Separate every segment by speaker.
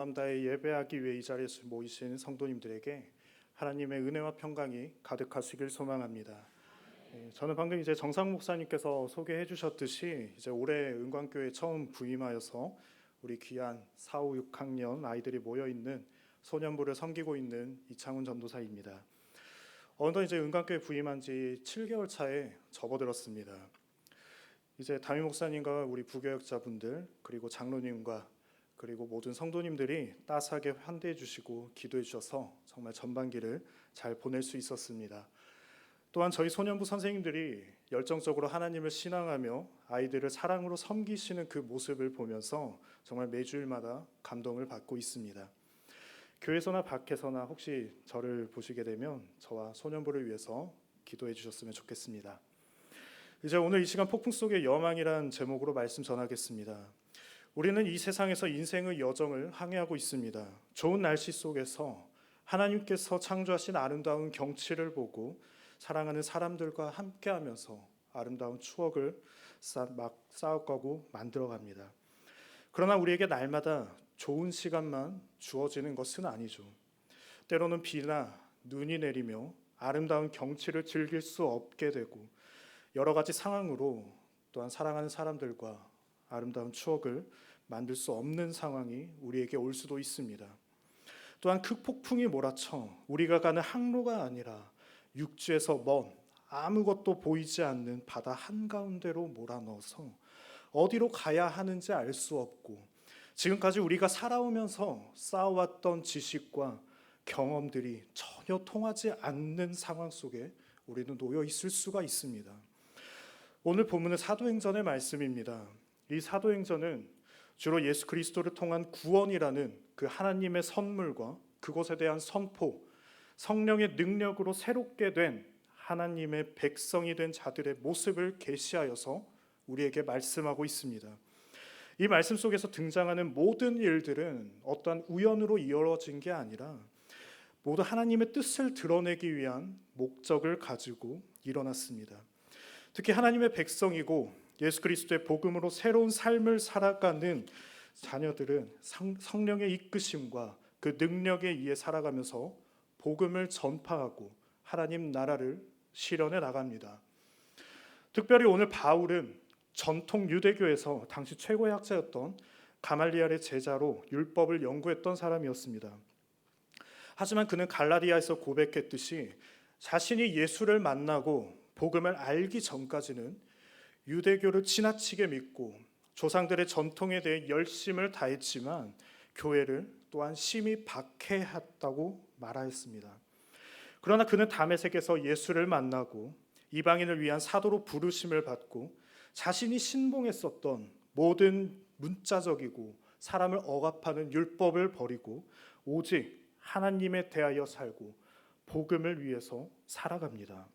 Speaker 1: 다해 예배하기 위해 이 자리에 모이신 성도님들에게 하나님의 은혜와 평강이 가득하시길 소망합니다. 저는 방금 이제 정상 목사님께서 소개해 주셨듯이 이제 올해 은광교회 처음 부임하여서 우리 귀한 4, 5, 6학년 아이들이 모여 있는 소년부를 섬기고 있는 이창훈 전도사입니다. 어느덧 이제 은광교회 부임한 지 7개월 차에 접어들었습니다. 이제 담임 목사님과 우리 부교역자분들 그리고 장로님과 그리고 모든 성도님들이 따스하게 환대해 주시고 기도해 주셔서 정말 전반기를 잘 보낼 수 있었습니다. 또한 저희 소년부 선생님들이 열정적으로 하나님을 신앙하며 아이들을 사랑으로 섬기시는 그 모습을 보면서 정말 매주일마다 감동을 받고 있습니다. 교회에서나 밖에서나 혹시 저를 보시게 되면 저와 소년부를 위해서 기도해 주셨으면 좋겠습니다. 이제 오늘 이 시간 폭풍 속의 여망이란 제목으로 말씀 전하겠습니다. 우리는 이 세상에서 인생의 여정을 항해하고 있습니다. 좋은 날씨 속에서 하나님께서 창조하신 아름다운 경치를 보고 사랑하는 사람들과 함께하면서 아름다운 추억을 쌓아가고 만들어갑니다. 그러나 우리에게 날마다 좋은 시간만 주어지는 것은 아니죠. 때로는 비나 눈이 내리며 아름다운 경치를 즐길 수 없게 되고 여러 가지 상황으로 또한 사랑하는 사람들과 아름다운 추억을 만들 수 없는 상황이 우리에게 올 수도 있습니다. 또한 극폭풍이 몰아쳐 우리가 가는 항로가 아니라 육지에서 먼 아무것도 보이지 않는 바다 한가운데로 몰아넣어서 어디로 가야 하는지 알 수 없고 지금까지 우리가 살아오면서 쌓아왔던 지식과 경험들이 전혀 통하지 않는 상황 속에 우리는 놓여 있을 수가 있습니다. 오늘 본문은 사도행전의 말씀입니다. 이 사도행전은 주로 예수 그리스도를 통한 구원이라는 그 하나님의 선물과 그것에 대한 선포, 성령의 능력으로 새롭게 된 하나님의 백성이 된 자들의 모습을 계시하여서 우리에게 말씀하고 있습니다. 이 말씀 속에서 등장하는 모든 일들은 어떠한 우연으로 이루어진 게 아니라 모두 하나님의 뜻을 드러내기 위한 목적을 가지고 일어났습니다. 특히 하나님의 백성이고 예수 그리스도의 복음으로 새로운 삶을 살아가는 자녀들은 성령의 이끄심과 그 능력에 의해 살아가면서 복음을 전파하고 하나님 나라를 실현해 나갑니다. 특별히 오늘 바울은 전통 유대교에서 당시 최고의 학자였던 가말리엘의 제자로 율법을 연구했던 사람이었습니다. 하지만 그는 갈라디아에서 고백했듯이 자신이 예수를 만나고 복음을 알기 전까지는 유대교를 지나치게 믿고 조상들의 전통에 대해 열심을 다했지만 교회를 또한 심히 박해했다고 말하였습니다. 그러나 그는 다메섹에서 예수를 만나고 이방인을 위한 사도로 부르심을 받고 자신이 신봉했었던 모든 문자적이고 사람을 억압하는 율법을 버리고 오직 하나님에 대하여 살고 복음을 위해서 살아갑니다.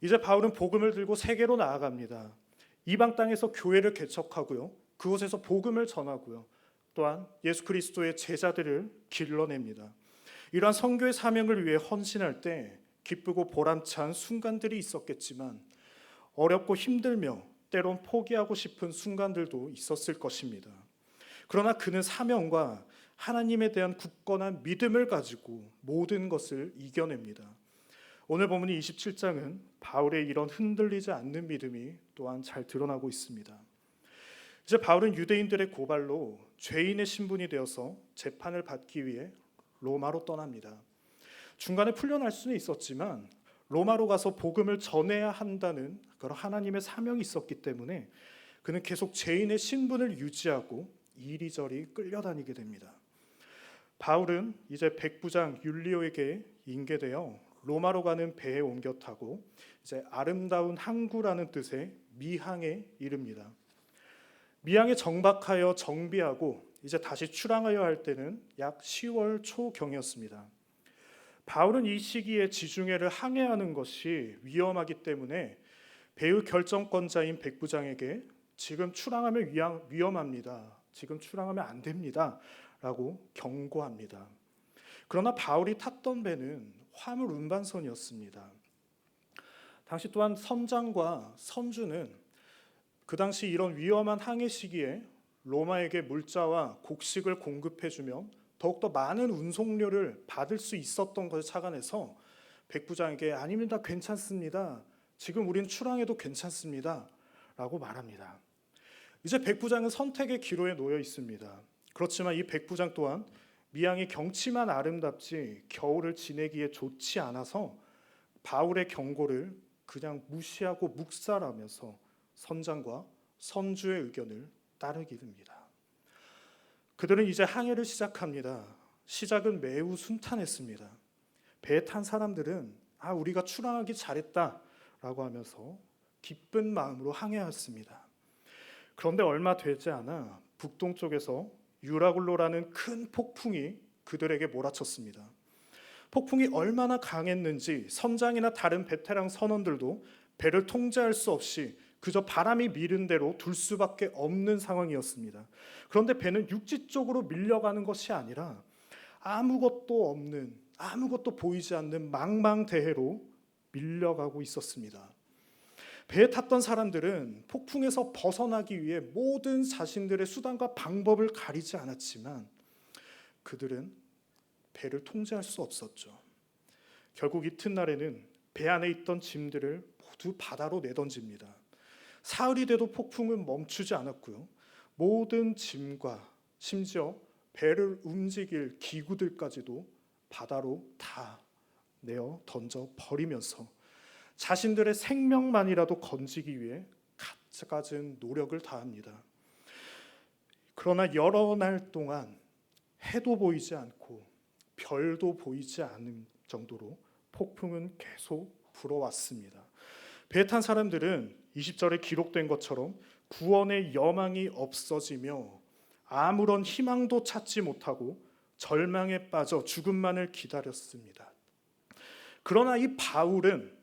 Speaker 1: 이제 바울은 복음을 들고 세계로 나아갑니다. 이방 땅에서 교회를 개척하고요. 그곳에서 복음을 전하고요. 또한 예수 그리스도의 제자들을 길러냅니다. 이러한 선교의 사명을 위해 헌신할 때 기쁘고 보람찬 순간들이 있었겠지만 어렵고 힘들며 때론 포기하고 싶은 순간들도 있었을 것입니다. 그러나 그는 사명과 하나님에 대한 굳건한 믿음을 가지고 모든 것을 이겨냅니다. 오늘 본문 27장은 바울의 이런 흔들리지 않는 믿음이 또한 잘 드러나고 있습니다. 이제 바울은 유대인들의 고발로 죄인의 신분이 되어서 재판을 받기 위해 로마로 떠납니다. 중간에 풀려날 수는 있었지만 로마로 가서 복음을 전해야 한다는 그런 하나님의 사명이 있었기 때문에 그는 계속 죄인의 신분을 유지하고 이리저리 끌려다니게 됩니다. 바울은 이제 백부장 율리오에게 인계되어 로마로 가는 배에 옮겨 타고 이제 아름다운 항구라는 뜻의 미항에 이릅니다. 미항에 정박하여 정비하고 이제 다시 출항하여 할 때는 약 10월 초경이었습니다. 바울은 이 시기에 지중해를 항해하는 것이 위험하기 때문에 배의 결정권자인 백부장에게 지금 출항하면 위험합니다. 지금 출항하면 안 됩니다. 라고 경고합니다. 그러나 바울이 탔던 배는 화물 운반선이었습니다. 당시 또한 선장과 선주는 그 당시 이런 위험한 항해 시기에 로마에게 물자와 곡식을 공급해주면 더욱더 많은 운송료를 받을 수 있었던 것을 착안해서 백부장에게 아닙니다, 괜찮습니다, 지금 우린 출항해도 괜찮습니다 라고 말합니다. 이제 백부장은 선택의 기로에 놓여 있습니다. 그렇지만 이 백부장 또한 미양의 경치만 아름답지 겨울을 지내기에 좋지 않아서 바울의 경고를 그냥 무시하고 묵살하면서 선장과 선주의 의견을 따르게 됩니다. 그들은 이제 항해를 시작합니다. 시작은 매우 순탄했습니다. 배에 탄 사람들은 우리가 출항하기 잘했다라고 하면서 기쁜 마음으로 항해했습니다. 그런데 얼마 되지 않아 북동쪽에서 유라굴로라는 큰 폭풍이 그들에게 몰아쳤습니다. 폭풍이 얼마나 강했는지 선장이나 다른 베테랑 선원들도 배를 통제할 수 없이 그저 바람이 미른 대로 둘 수밖에 없는 상황이었습니다. 그런데 배는 육지 쪽으로 밀려가는 것이 아니라 아무것도 없는, 아무것도 보이지 않는 망망대해로 밀려가고 있었습니다. 배에 탔던 사람들은 폭풍에서 벗어나기 위해 모든 자신들의 수단과 방법을 가리지 않았지만 그들은 배를 통제할 수 없었죠. 결국 이튿날에는 배 안에 있던 짐들을 모두 바다로 내던집니다. 사흘이 돼도 폭풍은 멈추지 않았고요. 모든 짐과 심지어 배를 움직일 기구들까지도 바다로 다 내어 던져 버리면서 자신들의 생명만이라도 건지기 위해 갖가진 노력을 다합니다. 그러나 여러 날 동안 해도 보이지 않고 별도 보이지 않는 정도로 폭풍은 계속 불어왔습니다. 배에 탄 사람들은 20절에 기록된 것처럼 구원의 여망이 없어지며 아무런 희망도 찾지 못하고 절망에 빠져 죽음만을 기다렸습니다. 그러나 이 바울은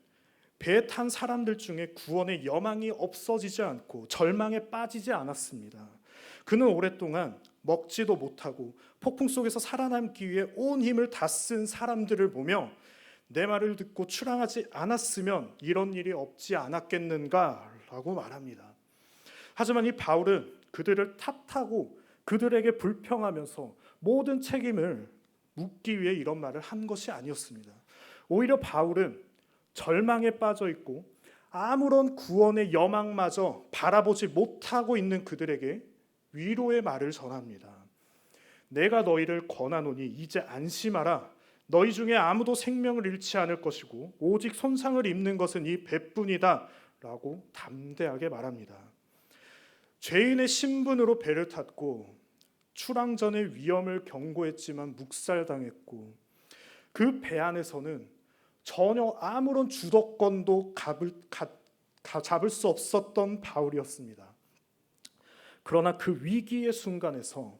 Speaker 1: 배에 탄 사람들 중에 구원의 여망이 없어지지 않고 절망에 빠지지 않았습니다. 그는 오랫동안 먹지도 못하고 폭풍 속에서 살아남기 위해 온 힘을 다 쓴 사람들을 보며 내 말을 듣고 출항하지 않았으면 이런 일이 없지 않았겠는가라고 말합니다. 하지만 이 바울은 그들을 탓하고 그들에게 불평하면서 모든 책임을 묻기 위해 이런 말을 한 것이 아니었습니다. 오히려 바울은 절망에 빠져 있고 아무런 구원의 여망마저 바라보지 못하고 있는 그들에게 위로의 말을 전합니다. 내가 너희를 권하노니 이제 안심하라. 너희 중에 아무도 생명을 잃지 않을 것이고 오직 손상을 입는 것은 이 배뿐이다 라고 담대하게 말합니다. 죄인의 신분으로 배를 탔고 출항 전의 위험을 경고했지만 묵살당했고 그 배 안에서는 전혀 아무런 주도권도 잡을 수 없었던 바울이었습니다. 그러나 그 위기의 순간에서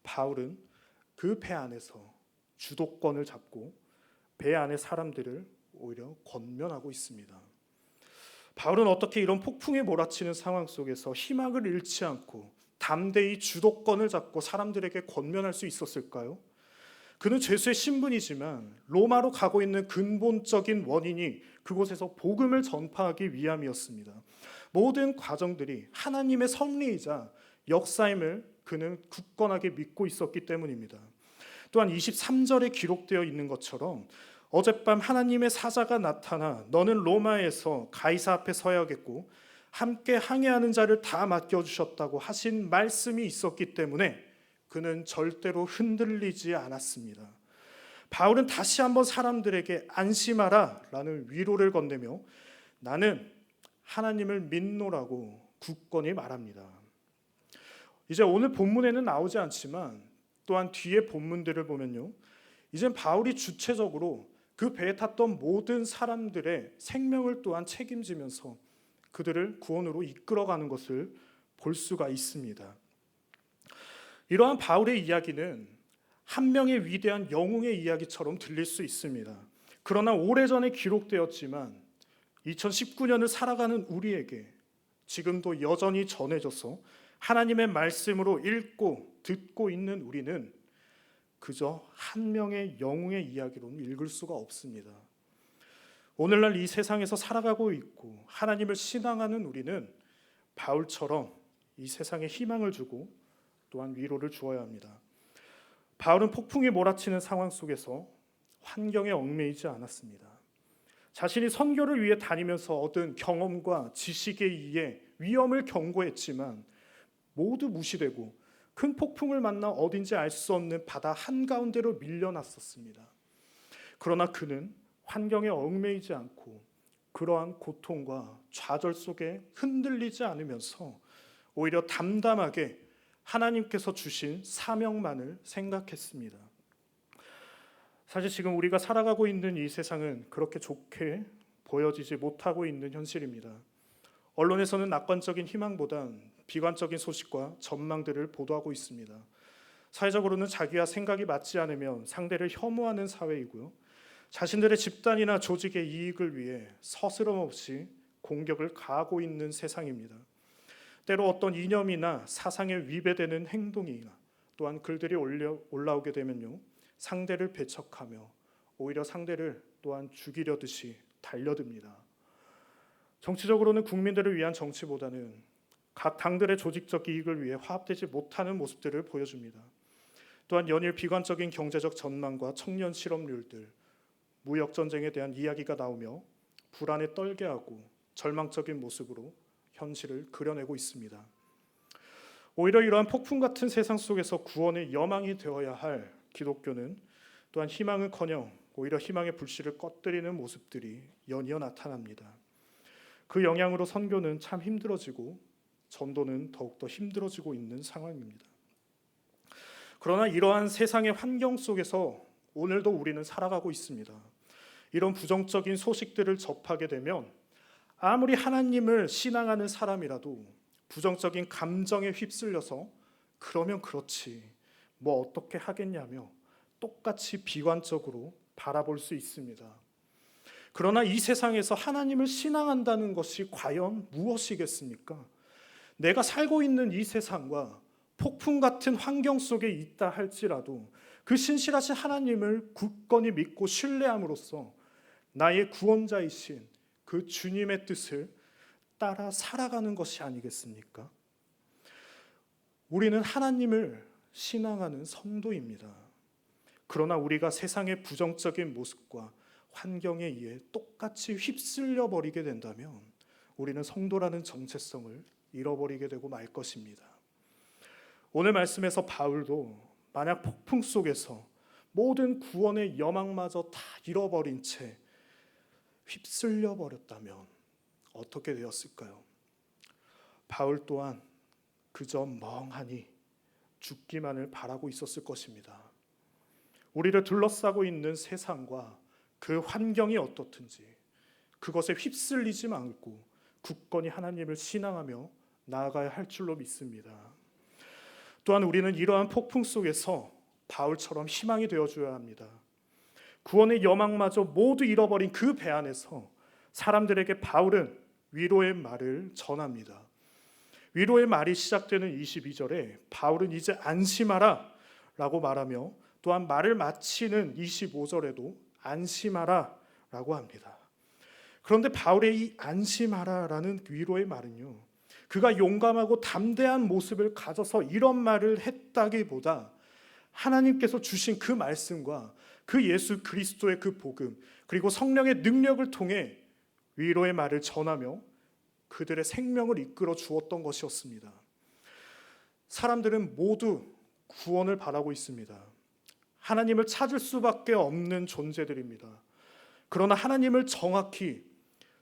Speaker 1: 바울은 그 배 안에서 주도권을 잡고 배 안의 사람들을 오히려 권면하고 있습니다. 바울은 어떻게 이런 폭풍에 몰아치는 상황 속에서 희망을 잃지 않고 담대히 주도권을 잡고 사람들에게 권면할 수 있었을까요? 그는 죄수의 신분이지만 로마로 가고 있는 근본적인 원인이 그곳에서 복음을 전파하기 위함이었습니다. 모든 과정들이 하나님의 섭리이자 역사임을 그는 굳건하게 믿고 있었기 때문입니다. 또한 23절에 기록되어 있는 것처럼 어젯밤 하나님의 사자가 나타나 너는 로마에서 가이사 앞에 서야겠고 함께 항해하는 자를 다 맡겨주셨다고 하신 말씀이 있었기 때문에 그는 절대로 흔들리지 않았습니다. 바울은 다시 한번 사람들에게 안심하라 라는 위로를 건네며 나는 하나님을 믿노라고 굳건히 말합니다. 이제 오늘 본문에는 나오지 않지만 또한 뒤에 본문들을 보면요, 이젠 바울이 주체적으로 그 배에 탔던 모든 사람들의 생명을 또한 책임지면서 그들을 구원으로 이끌어가는 것을 볼 수가 있습니다. 이러한 바울의 이야기는 한 명의 위대한 영웅의 이야기처럼 들릴 수 있습니다. 그러나 오래전에 기록되었지만 2019년을 살아가는 우리에게 지금도 여전히 전해져서 하나님의 말씀으로 읽고 듣고 있는 우리는 그저 한 명의 영웅의 이야기로는 읽을 수가 없습니다. 오늘날 이 세상에서 살아가고 있고 하나님을 신앙하는 우리는 바울처럼 이 세상에 희망을 주고 또한 위로를 주어야 합니다. 바울은 폭풍이 몰아치는 상황 속에서 환경에 얽매이지 않았습니다. 자신이 선교를 위해 다니면서 얻은 경험과 지식에 의해 위험을 경고했지만 모두 무시되고 큰 폭풍을 만나 어딘지 알 수 없는 바다 한가운데로 밀려났었습니다. 그러나 그는 환경에 얽매이지 않고 그러한 고통과 좌절 속에 흔들리지 않으면서 오히려 담담하게 하나님께서 주신 사명만을 생각했습니다. 사실 지금 우리가 살아가고 있는 이 세상은 그렇게 좋게 보여지지 못하고 있는 현실입니다. 언론에서는 낙관적인 희망보단 비관적인 소식과 전망들을 보도하고 있습니다. 사회적으로는 자기와 생각이 맞지 않으면 상대를 혐오하는 사회이고요. 자신들의 집단이나 조직의 이익을 위해 서스럼 없이 공격을 가하고 있는 세상입니다. 때로 어떤 이념이나 사상에 위배되는 행동이나 또한 글들이 올라오게 되면요, 상대를 배척하며 오히려 상대를 또한 죽이려듯이 달려듭니다. 정치적으로는 국민들을 위한 정치보다는 각 당들의 조직적 이익을 위해 화합되지 못하는 모습들을 보여줍니다. 또한 연일 비관적인 경제적 전망과 청년 실업률들, 무역 전쟁에 대한 이야기가 나오며 불안에 떨게 하고 절망적인 모습으로 현실을 그려내고 있습니다. 오히려 이러한 폭풍 같은 세상 속에서 구원의 여망이 되어야 할 기독교는 또한 희망은커녕 오히려 희망의 불씨를 꺼뜨리는 모습들이 연이어 나타납니다. 그 영향으로 선교는 참 힘들어지고 전도는 더욱더 힘들어지고 있는 상황입니다. 그러나 이러한 세상의 환경 속에서 오늘도 우리는 살아가고 있습니다. 이런 부정적인 소식들을 접하게 되면 아무리 하나님을 신앙하는 사람이라도 부정적인 감정에 휩쓸려서 그러면 그렇지 뭐 어떻게 하겠냐며 똑같이 비관적으로 바라볼 수 있습니다. 그러나 이 세상에서 하나님을 신앙한다는 것이 과연 무엇이겠습니까? 내가 살고 있는 이 세상과 폭풍 같은 환경 속에 있다 할지라도 그 신실하신 하나님을 굳건히 믿고 신뢰함으로써 나의 구원자이신 그 주님의 뜻을 따라 살아가는 것이 아니겠습니까? 우리는 하나님을 신앙하는 성도입니다. 그러나 우리가 세상의 부정적인 모습과 환경에 의해 똑같이 휩쓸려 버리게 된다면 우리는 성도라는 정체성을 잃어버리게 되고 말 것입니다. 오늘 말씀에서 바울도 만약 폭풍 속에서 모든 구원의 여망마저 다 잃어버린 채 휩쓸려 버렸다면 어떻게 되었을까요? 바울 또한 그저 멍하니 죽기만을 바라고 있었을 것입니다. 우리를 둘러싸고 있는 세상과 그 환경이 어떻든지 그것에 휩쓸리지 않고 굳건히 하나님을 신앙하며 나아가야 할 줄로 믿습니다. 또한 우리는 이러한 폭풍 속에서 바울처럼 희망이 되어줘야 합니다. 구원의 여망마저 모두 잃어버린 그 배 안에서 사람들에게 바울은 위로의 말을 전합니다. 위로의 말이 시작되는 22절에 바울은 이제 안심하라 라고 말하며 또한 말을 마치는 25절에도 안심하라 라고 합니다. 그런데 바울의 이 안심하라 라는 위로의 말은요, 그가 용감하고 담대한 모습을 가져서 이런 말을 했다기보다 하나님께서 주신 그 말씀과 그 예수 그리스도의 그 복음 그리고 성령의 능력을 통해 위로의 말을 전하며 그들의 생명을 이끌어 주었던 것이었습니다. 사람들은 모두 구원을 바라고 있습니다. 하나님을 찾을 수밖에 없는 존재들입니다. 그러나 하나님을 정확히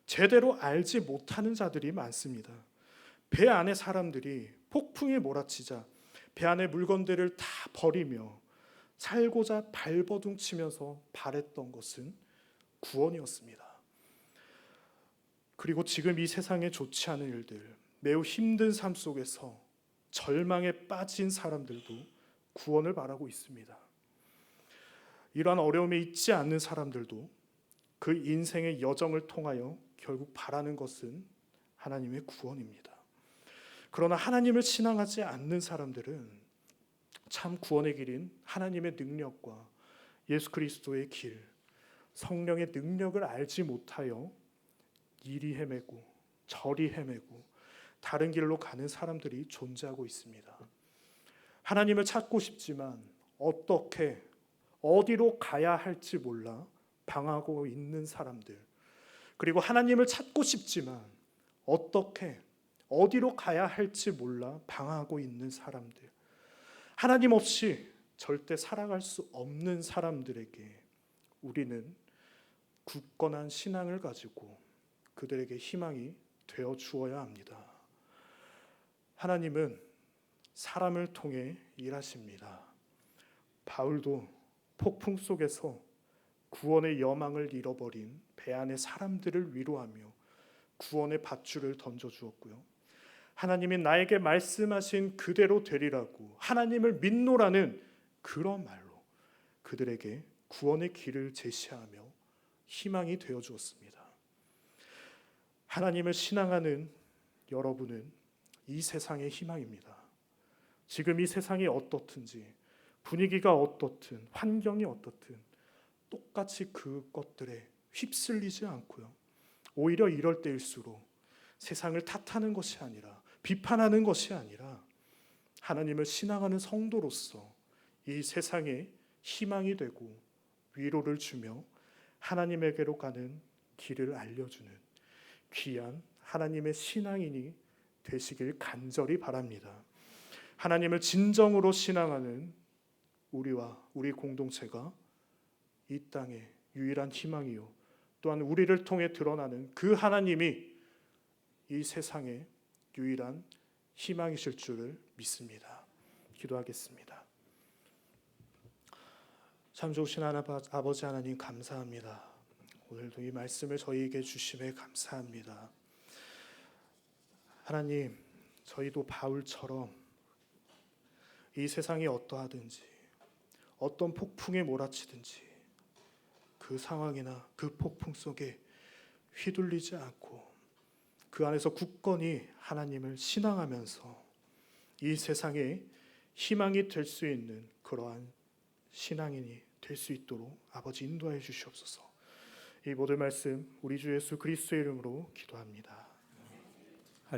Speaker 1: 제대로 알지 못하는 자들이 많습니다. 배 안의 사람들이 폭풍이 몰아치자 배 안의 물건들을 다 버리며 살고자 발버둥치면서 바랬던 것은 구원이었습니다. 그리고 지금 이 세상에 좋지 않은 일들, 매우 힘든 삶 속에서 절망에 빠진 사람들도 구원을 바라고 있습니다. 이러한 어려움에 있지 않는 사람들도 그 인생의 여정을 통하여 결국 바라는 것은 하나님의 구원입니다. 그러나 하나님을 신앙하지 않는 사람들은 참 구원의 길인 하나님의 능력과 예수 그리스도의 길, 성령의 능력을 알지 못하여 이리 헤매고 저리 헤매고 다른 길로 가는 사람들이 존재하고 있습니다. 하나님을 찾고 싶지만 어떻게 어디로 가야 할지 몰라 방황하고 있는 사람들, 그리고 하나님을 찾고 싶지만 어떻게 어디로 가야 할지 몰라 방황하고 있는 사람들, 하나님 없이 절대 살아갈 수 없는 사람들에게 우리는 굳건한 신앙을 가지고 그들에게 희망이 되어 주어야 합니다. 하나님은 사람을 통해 일하십니다. 바울도 폭풍 속에서 구원의 여망을 잃어버린 배 안의 사람들을 위로하며 구원의 밧줄을 던져주었고요. 하나님이 나에게 말씀하신 그대로 되리라고 하나님을 믿노라는 그런 말로 그들에게 구원의 길을 제시하며 희망이 되어 주었습니다. 하나님을 신앙하는 여러분은 이 세상의 희망입니다. 지금 이 세상이 어떻든지, 분위기가 어떻든, 환경이 어떻든 똑같이 그것들에 휩쓸리지 않고요. 오히려 이럴 때일수록 세상을 탓하는 것이 아니라, 비판하는 것이 아니라 하나님을 신앙하는 성도로서 이 세상에 희망이 되고 위로를 주며 하나님에게로 가는 길을 알려주는 귀한 하나님의 신앙인이 되시길 간절히 바랍니다. 하나님을 진정으로 신앙하는 우리와 우리 공동체가 이 땅의 유일한 희망이요, 또한 우리를 통해 드러나는 그 하나님이 이 세상의 유일한 희망이실 줄을 믿습니다. 기도하겠습니다. 참 좋으신 아버지 하나님, 감사합니다. 오늘도 이 말씀을 저희에게 주심에 감사합니다. 하나님, 저희도 바울처럼 이 세상이 어떠하든지, 어떤 폭풍에 몰아치든지 그 상황이나 그 폭풍 속에 휘둘리지 않고 그 안에서 굳건히 하나님을 신앙하면서 이 세상에 희망이 될 수 있는 그러한 신앙인이 될 수 있도록 아버지 인도하여 주시옵소서. 이 모든 말씀 우리 주 예수 그리스도의 이름으로 기도합니다.